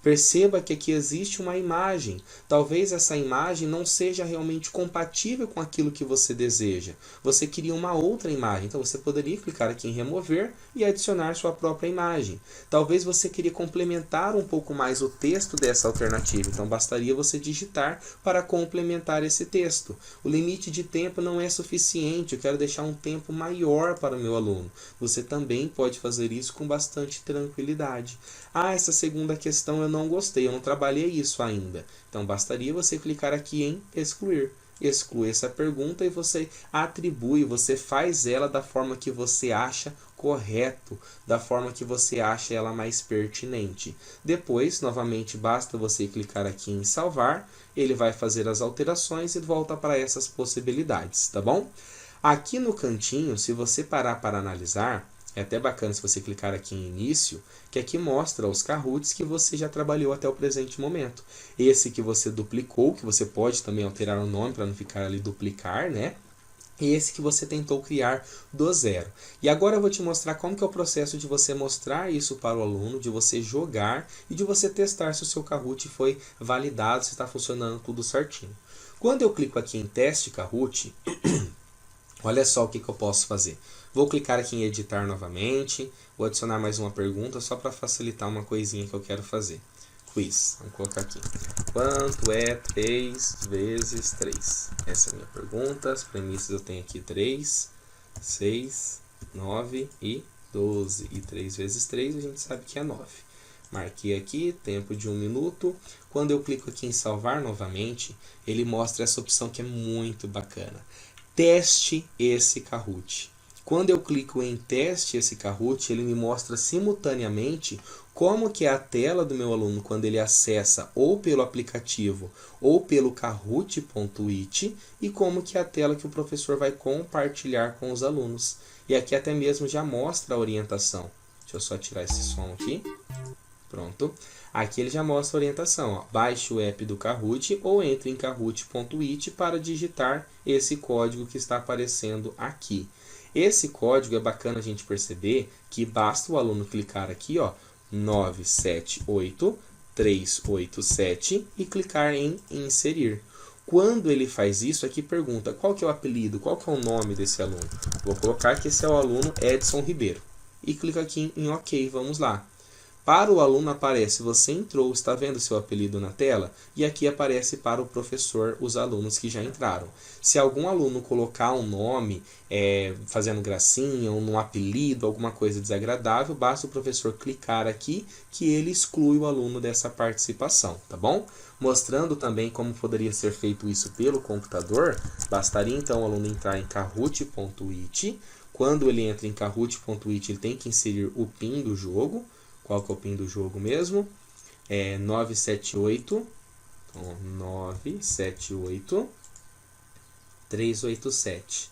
Perceba que aqui existe uma imagem. Talvez essa imagem não seja realmente compatível com aquilo que você deseja. Você queria uma outra imagem, então você poderia clicar aqui em remover e adicionar sua própria imagem. Talvez você queria complementar um pouco mais o texto dessa alternativa, então bastaria você digitar para complementar esse texto. O limite de tempo não é suficiente, eu quero deixar um tempo maior para o meu aluno. Você também pode fazer isso com bastante tranquilidade. Essa segunda questão eu não gostei, eu não trabalhei isso ainda. Então bastaria você clicar aqui em excluir. Exclui essa pergunta e você atribui, você faz ela da forma que você acha correto, da forma que você acha ela mais pertinente. Depois, novamente, basta você clicar aqui em salvar, ele vai fazer as alterações e volta para essas possibilidades, tá bom? Aqui no cantinho, se você parar para analisar, é até bacana se você clicar aqui em início, que aqui mostra os Kahoots que você já trabalhou até o presente momento. Esse que você duplicou, que você pode também alterar o nome para não ficar ali duplicar, E esse que você tentou criar do zero. E agora eu vou te mostrar como que é o processo de você mostrar isso para o aluno, de você jogar e de você testar se o seu Kahoot foi validado, se está funcionando tudo certinho. Quando eu clico aqui em teste Kahoot, olha só o que eu posso fazer. Vou clicar aqui em editar novamente. Vou adicionar mais uma pergunta só para facilitar uma coisinha que eu quero fazer. Quiz. Vamos colocar aqui. Quanto é 3 vezes 3? Essa é a minha pergunta. As premissas eu tenho aqui 3, 6, 9 e 12. E 3 vezes 3 a gente sabe que é 9. Marquei aqui, tempo de 1 minuto. Quando eu clico aqui em salvar novamente, ele mostra essa opção que é muito bacana. Teste esse Kahoot. Quando eu clico em teste esse Kahoot, ele me mostra simultaneamente como que é a tela do meu aluno quando ele acessa ou pelo aplicativo ou pelo Kahoot.it e como que é a tela que o professor vai compartilhar com os alunos. E aqui até mesmo já mostra a orientação. Deixa eu só tirar esse som aqui. Pronto. Aqui ele já mostra a orientação. Ó. Baixe o app do Kahoot ou entre em Kahoot.it para digitar esse código que está aparecendo aqui. Esse código é bacana a gente perceber que basta o aluno clicar aqui, ó, 978387 e clicar em inserir. Quando ele faz isso, aqui pergunta qual que é o apelido, qual que é o nome desse aluno. Vou colocar que esse é o aluno Edson Ribeiro. E clico aqui em OK, vamos lá. Para o aluno aparece, você entrou, está vendo seu apelido na tela? E aqui aparece para o professor os alunos que já entraram. Se algum aluno colocar um nome, fazendo gracinha, ou um apelido, alguma coisa desagradável, basta o professor clicar aqui que ele exclui o aluno dessa participação, tá bom? Mostrando também como poderia ser feito isso pelo computador, bastaria então o aluno entrar em Kahoot.it. Quando ele entra em Kahoot.it, ele tem que inserir o PIN do jogo. Qual que é o PIN do jogo mesmo? É 978. Então, 978 387.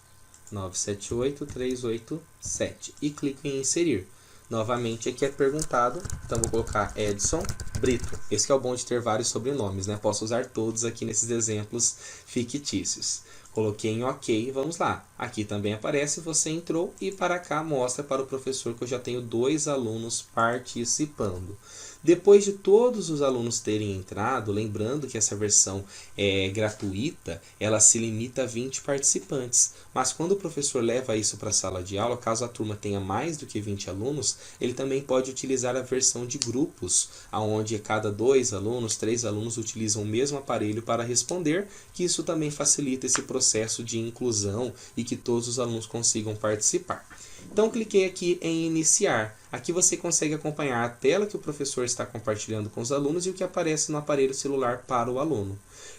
978 387. E clico em inserir. Novamente aqui é perguntado, então vou colocar Edson Brito. Esse que é o bom de ter vários sobrenomes, né? Posso usar todos aqui nesses exemplos fictícios. Coloquei em OK, vamos lá. Aqui também aparece, você entrou e para cá mostra para o professor que eu já tenho 2 alunos participando. Depois de todos os alunos terem entrado, lembrando que essa versão é gratuita, ela se limita a 20 participantes. Mas quando o professor leva isso para a sala de aula, caso a turma tenha mais do que 20 alunos, ele também pode utilizar a versão de grupos, onde cada 2 alunos, 3 alunos utilizam o mesmo aparelho para responder, que isso também facilita esse processo de inclusão e que todos os alunos consigam participar. Então, cliquei aqui em iniciar. Aqui você consegue acompanhar a tela que o professor está compartilhando com os alunos e o que aparece no aparelho celular para o aluno.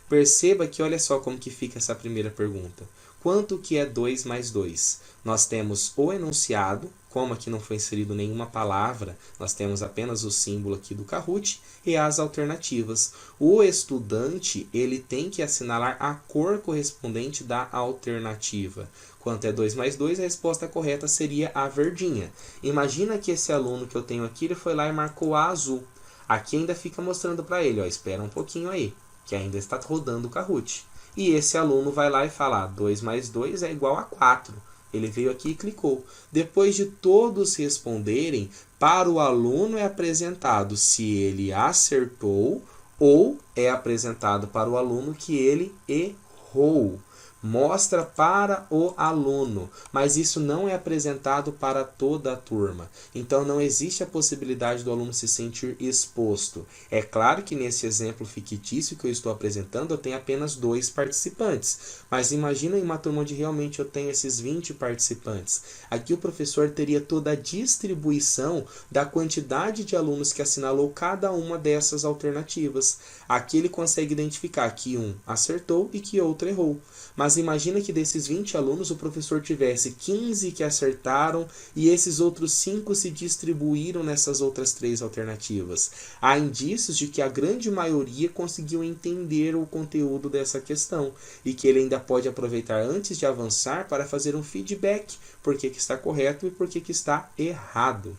Perceba que olha só como que fica essa primeira pergunta. Quanto que é 2 mais 2? Nós temos o enunciado, como aqui não foi inserido nenhuma palavra, nós temos apenas o símbolo aqui do Kahoot e as alternativas. O estudante, ele tem que assinalar a cor correspondente da alternativa. Quanto é 2 mais 2, a resposta correta seria a verdinha. Imagina que esse aluno que eu tenho aqui, ele foi lá e marcou a azul. Aqui ainda fica mostrando para ele, ó, espera um pouquinho aí, que ainda está rodando o Kahoot. E esse aluno vai lá e fala, 2 mais 2 é igual a 4. Ele veio aqui e clicou. Depois de todos responderem, para o aluno é apresentado se ele acertou ou é apresentado para o aluno que ele errou. Mostra para o aluno, mas isso não é apresentado para toda a turma. Então não existe a possibilidade do aluno se sentir exposto. É claro que nesse exemplo fictício que eu estou apresentando, eu tenho apenas 2 participantes. Mas imagina em uma turma onde realmente eu tenho esses 20 participantes. Aqui o professor teria toda a distribuição da quantidade de alunos que assinalou cada uma dessas alternativas. Aqui ele consegue identificar que um acertou e que outro errou. Mas imagina que desses 20 alunos o professor tivesse 15 que acertaram e esses outros 5 se distribuíram nessas outras 3 alternativas. Há indícios de que a grande maioria conseguiu entender o conteúdo dessa questão e que ele ainda pode aproveitar antes de avançar para fazer um feedback, por que está correto e por que está errado.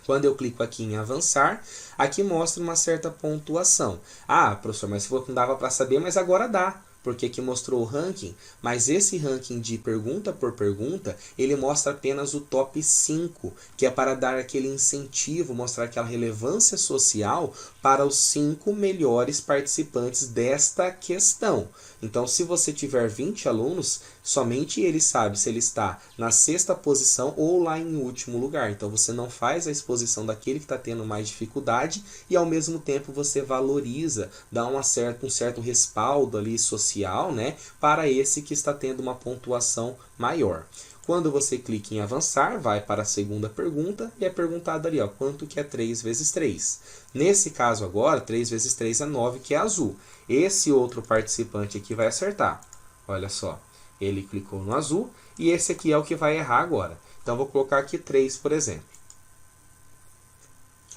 Quando eu clico aqui em avançar, aqui mostra uma certa pontuação. Ah, professor, mas não dava para saber, mas agora dá. Porque aqui mostrou o ranking, mas esse ranking de pergunta por pergunta, ele mostra apenas o top 5, que é para dar aquele incentivo, mostrar aquela relevância social para os 5 melhores participantes desta questão. Então, se você tiver 20 alunos, somente ele sabe se ele está na 6ª posição ou lá em último lugar. Então, você não faz a exposição daquele que está tendo mais dificuldade e, ao mesmo tempo, você valoriza, dá um certo respaldo ali social, né, para esse que está tendo uma pontuação maior. Quando você clica em avançar, vai para a segunda pergunta e é perguntado ali, ó, quanto que é 3 vezes 3. Nesse caso agora, 3 vezes 3 é 9, que é azul. Esse outro participante aqui vai acertar. Olha só, ele clicou no azul e esse aqui é o que vai errar agora. Então, vou colocar aqui 3, por exemplo.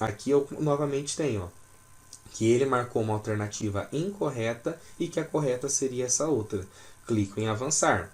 Aqui eu novamente tenho, ó, que ele marcou uma alternativa incorreta e que a correta seria essa outra. Clico em avançar.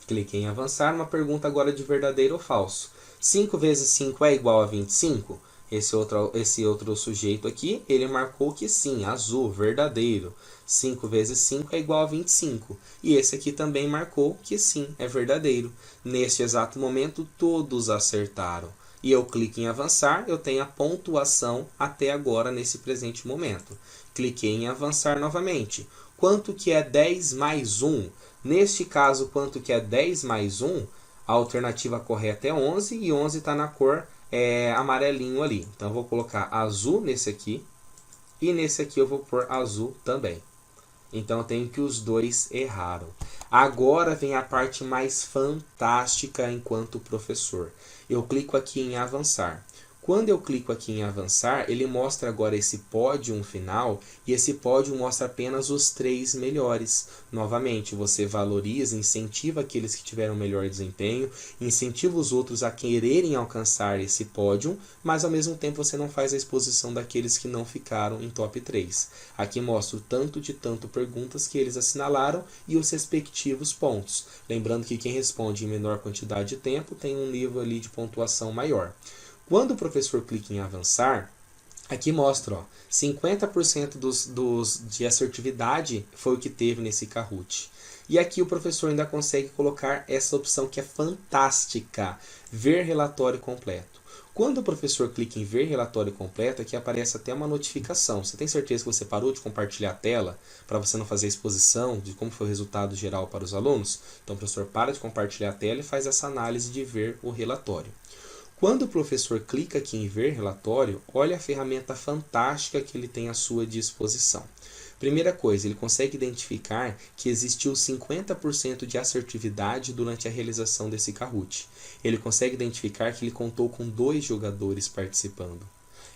Cliquei em avançar, uma pergunta agora de verdadeiro ou falso. 5 vezes 5 é igual a 25? Esse outro sujeito aqui, ele marcou que sim, azul, verdadeiro. 5 vezes 5 é igual a 25. E esse aqui também marcou que sim, é verdadeiro. Neste exato momento, todos acertaram. E eu clico em avançar, eu tenho a pontuação até agora nesse presente momento. Cliquei em avançar novamente. Quanto que é 10 mais 1? Neste caso, quanto que é 10 mais 1? A alternativa correta é 11 e 11 está na cor amarelinho ali. Então, eu vou colocar azul nesse aqui e nesse aqui eu vou pôr azul também. Então, eu tenho que os dois erraram. Agora vem a parte mais fantástica enquanto professor. Eu clico aqui em avançar. Quando eu clico aqui em avançar, ele mostra agora esse pódio final e esse pódio mostra apenas os 3 melhores. Novamente, você valoriza, incentiva aqueles que tiveram melhor desempenho, incentiva os outros a quererem alcançar esse pódio, mas ao mesmo tempo você não faz a exposição daqueles que não ficaram em top 3. Aqui mostra o tanto de perguntas que eles assinalaram e os respectivos pontos. Lembrando que quem responde em menor quantidade de tempo tem um nível ali de pontuação maior. Quando o professor clica em avançar, aqui mostra, ó, 50% de assertividade foi o que teve nesse Kahoot. E aqui o professor ainda consegue colocar essa opção que é fantástica, ver relatório completo. Quando o professor clica em ver relatório completo, aqui aparece até uma notificação. Você tem certeza que você parou de compartilhar a tela para você não fazer a exposição de como foi o resultado geral para os alunos? Então o professor para de compartilhar a tela e faz essa análise de ver o relatório. Quando o professor clica aqui em ver relatório, olha a ferramenta fantástica que ele tem à sua disposição. Primeira coisa, ele consegue identificar que existiu 50% de assertividade durante a realização desse Kahoot. Ele consegue identificar que ele contou com 2 jogadores participando.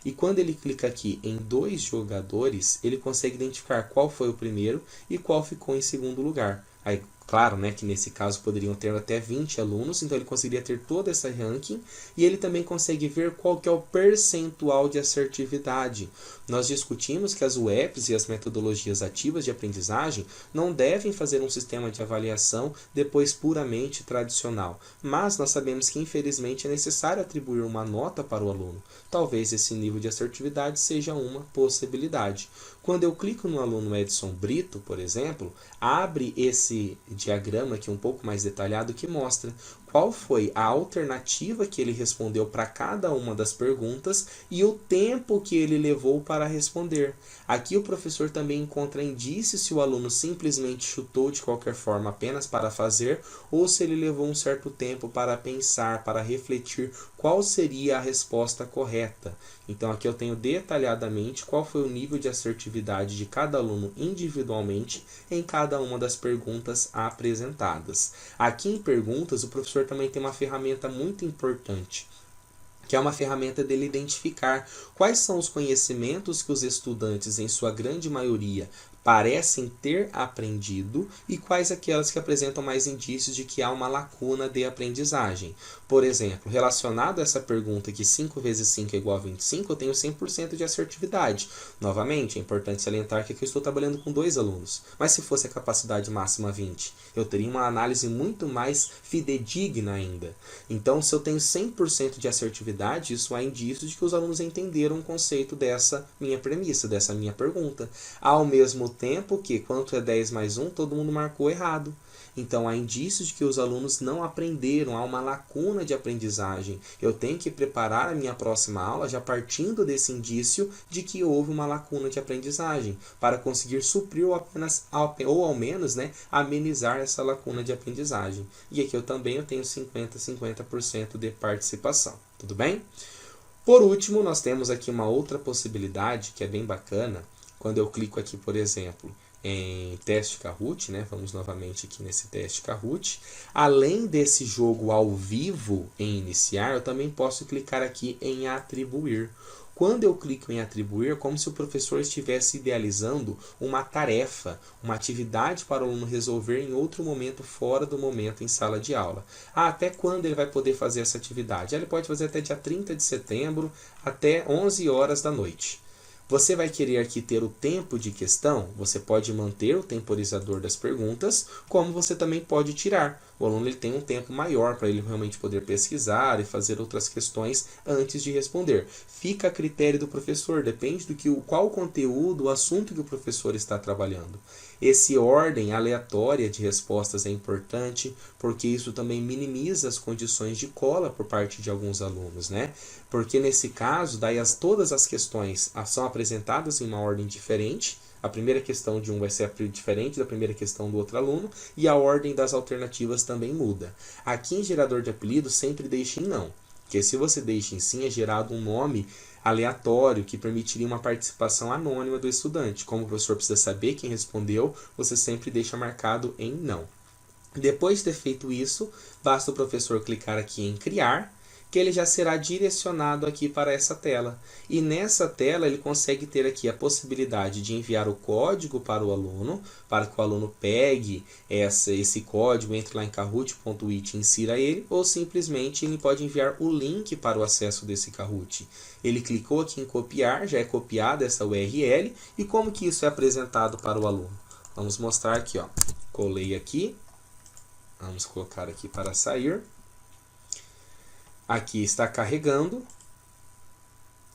E quando ele clica aqui em 2 jogadores, ele consegue identificar qual foi o primeiro e qual ficou em segundo lugar. Aí, claro, né, que nesse caso poderiam ter até 20 alunos, então ele conseguiria ter todo esse ranking e ele também consegue ver qual que é o percentual de assertividade. Nós discutimos que as UEPs e as metodologias ativas de aprendizagem não devem fazer um sistema de avaliação depois puramente tradicional, mas nós sabemos que infelizmente é necessário atribuir uma nota para o aluno. Talvez esse nível de assertividade seja uma possibilidade. Quando eu clico no aluno Edson Brito, por exemplo, abre esse diagrama aqui um pouco mais detalhado que mostra qual foi a alternativa que ele respondeu para cada uma das perguntas e o tempo que ele levou para responder. Aqui o professor também encontra indícios se o aluno simplesmente chutou de qualquer forma apenas para fazer ou se ele levou um certo tempo para pensar, para refletir qual seria a resposta correta. Então aqui eu tenho detalhadamente qual foi o nível de assertividade de cada aluno individualmente em cada uma das perguntas apresentadas. Aqui em perguntas, o professor também tem uma ferramenta muito importante, que é uma ferramenta dele identificar quais são os conhecimentos que os estudantes, em sua grande maioria, parecem ter aprendido e quais aquelas que apresentam mais indícios de que há uma lacuna de aprendizagem. Por exemplo, relacionado a essa pergunta que 5 vezes 5 é igual a 25, eu tenho 100% de assertividade. Novamente, é importante salientar que aqui eu estou trabalhando com 2 alunos, mas se fosse a capacidade máxima 20, eu teria uma análise muito mais fidedigna ainda. Então, se eu tenho 100% de assertividade, isso há indícios de que os alunos entenderam o conceito dessa minha premissa, dessa minha pergunta. Ao mesmo tempo que, quanto é 10 mais 1, todo mundo marcou errado. Então, há indícios de que os alunos não aprenderam, há uma lacuna de aprendizagem. Eu tenho que preparar a minha próxima aula já partindo desse indício de que houve uma lacuna de aprendizagem, para conseguir suprir ou ao menos, né, amenizar essa lacuna de aprendizagem. E aqui eu tenho 50% de participação. Tudo bem? Por último, nós temos aqui uma outra possibilidade que é bem bacana. Quando eu clico aqui, por exemplo, em teste Kahoot, né? Vamos novamente aqui nesse teste Kahoot. Além desse jogo ao vivo em iniciar, eu também posso clicar aqui em atribuir. Quando eu clico em atribuir, é como se o professor estivesse idealizando uma tarefa, uma atividade para o aluno resolver em outro momento fora do momento em sala de aula. Até quando ele vai poder fazer essa atividade? Ele pode fazer até dia 30 de setembro, até 11 horas da noite. Você vai querer aqui ter o tempo de questão? Você pode manter o temporizador das perguntas, como você também pode tirar. O aluno ele tem um tempo maior para ele realmente poder pesquisar e fazer outras questões antes de responder. Fica a critério do professor, depende qual o conteúdo, o assunto que o professor está trabalhando. Esse ordem aleatória de respostas é importante, porque isso também minimiza as condições de cola por parte de alguns alunos, né? Porque nesse caso, daí todas as questões são apresentadas em uma ordem diferente. A primeira questão de um vai ser diferente da primeira questão do outro aluno, e a ordem das alternativas também muda. Aqui em gerador de apelido, sempre deixe em não, porque se você deixa em sim, é gerado um nome aleatório que permitiria uma participação anônima do estudante. Como o professor precisa saber quem respondeu, você sempre deixa marcado em não. Depois de ter feito isso, basta o professor clicar aqui em criar, que ele já será direcionado aqui para essa tela. E nessa tela ele consegue ter aqui a possibilidade de enviar o código para o aluno, para que o aluno pegue esse código, entre lá em kahoot.it e insira ele, ou simplesmente ele pode enviar o link para o acesso desse Kahoot. Ele clicou aqui em copiar, já é copiada essa URL, e como que isso é apresentado para o aluno? Vamos mostrar aqui, ó. Colei aqui, vamos colocar aqui para sair. Aqui está carregando.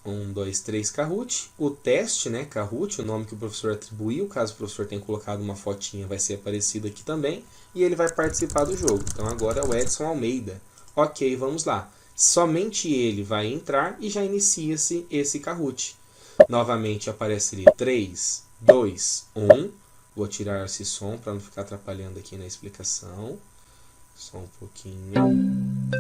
1, 2, 3 Kahoot. O teste, né, Kahoot, o nome que o professor atribuiu. Caso o professor tenha colocado uma fotinha, vai ser aparecido aqui também. E ele vai participar do jogo. Então agora é o Edson Almeida. Ok, vamos lá. Somente ele vai entrar e já inicia-se esse Kahoot. Novamente aparece ali 3, 2, 1. Vou tirar esse som para não ficar atrapalhando aqui na explicação. Só um pouquinho.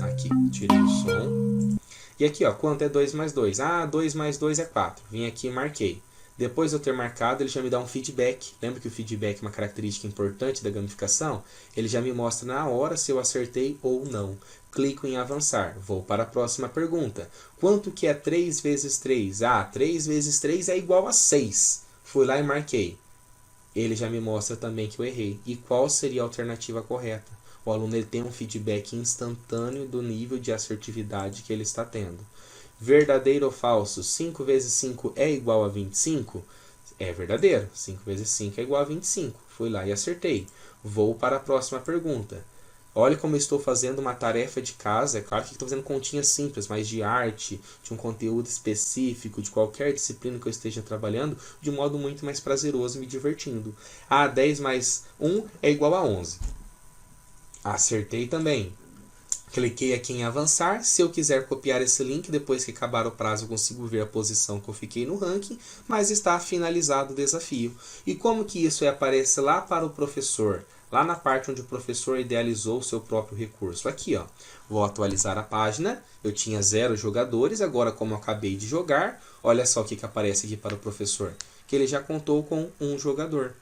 Aqui, tirei o som. E aqui, ó, quanto é 2 mais 2? Ah, 2 mais 2 é 4. Vim aqui e marquei. Depois de eu ter marcado, ele já me dá um feedback. Lembra que o feedback é uma característica importante da gamificação? Ele já me mostra na hora se eu acertei ou não. Clico em avançar. Vou para a próxima pergunta. Quanto que é 3 vezes 3? Ah, 3 vezes 3 é igual a 6. Fui lá e marquei. Ele já me mostra também que eu errei. E qual seria a alternativa correta? O aluno ele tem um feedback instantâneo do nível de assertividade que ele está tendo. Verdadeiro ou falso? 5 vezes 5 é igual a 25? É verdadeiro. 5 vezes 5 é igual a 25. Fui lá e acertei. Vou para a próxima pergunta. Olha como eu estou fazendo uma tarefa de casa. É claro que estou fazendo continhas simples, mas de arte, de um conteúdo específico, de qualquer disciplina que eu esteja trabalhando, de um modo muito mais prazeroso, me divertindo. 10 mais 1 é igual a 11. Acertei também. Cliquei aqui em avançar. Se eu quiser copiar esse link, depois que acabar o prazo eu consigo ver a posição que eu fiquei no ranking, mas está finalizado o desafio. E como que isso aparece lá para o professor? Lá na parte onde o professor idealizou o seu próprio recurso. Aqui, ó. Vou atualizar a página. Eu tinha 0 jogadores, agora como eu acabei de jogar, olha só o que aparece aqui para o professor. Que ele já contou com 1 jogador.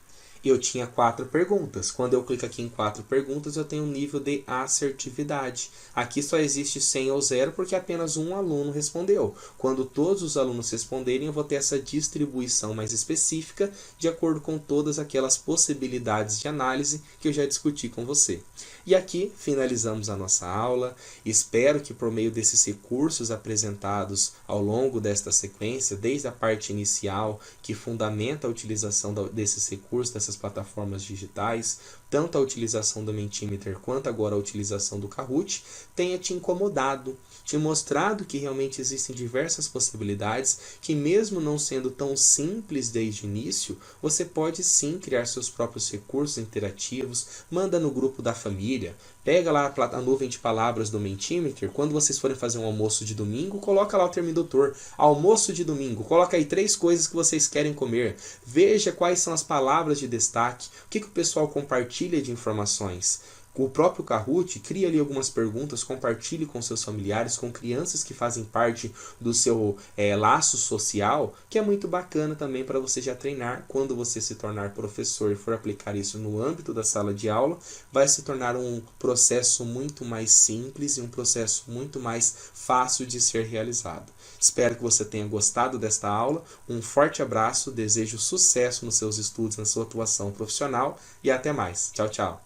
Eu tinha 4 perguntas. Quando eu clico aqui em 4 perguntas, eu tenho um nível de assertividade. Aqui só existe 100 ou 0 porque apenas um aluno respondeu. Quando todos os alunos responderem, eu vou ter essa distribuição mais específica de acordo com todas aquelas possibilidades de análise que eu já discuti com você. E aqui finalizamos a nossa aula. Espero que por meio desses recursos apresentados ao longo desta sequência, desde a parte inicial, que fundamenta a utilização desses recursos, dessas plataformas digitais, tanto a utilização do Mentimeter quanto agora a utilização do Kahoot, tenha te incomodado, te mostrado que realmente existem diversas possibilidades, que mesmo não sendo tão simples desde o início, você pode sim criar seus próprios recursos interativos, manda no grupo da família, pega lá a nuvem de palavras do Mentimeter, quando vocês forem fazer um almoço de domingo, coloca lá o terminator, almoço de domingo, coloca aí 3 coisas que vocês querem comer, veja quais são as palavras de destaque, o que o pessoal compartilha de informações. O próprio Kahoot cria ali algumas perguntas, compartilhe com seus familiares, com crianças que fazem parte do seu laço social, que é muito bacana também para você já treinar. Quando você se tornar professor e for aplicar isso no âmbito da sala de aula, vai se tornar um processo muito mais simples e um processo muito mais fácil de ser realizado. Espero que você tenha gostado desta aula. Um forte abraço, desejo sucesso nos seus estudos, na sua atuação profissional e até mais. Tchau, tchau.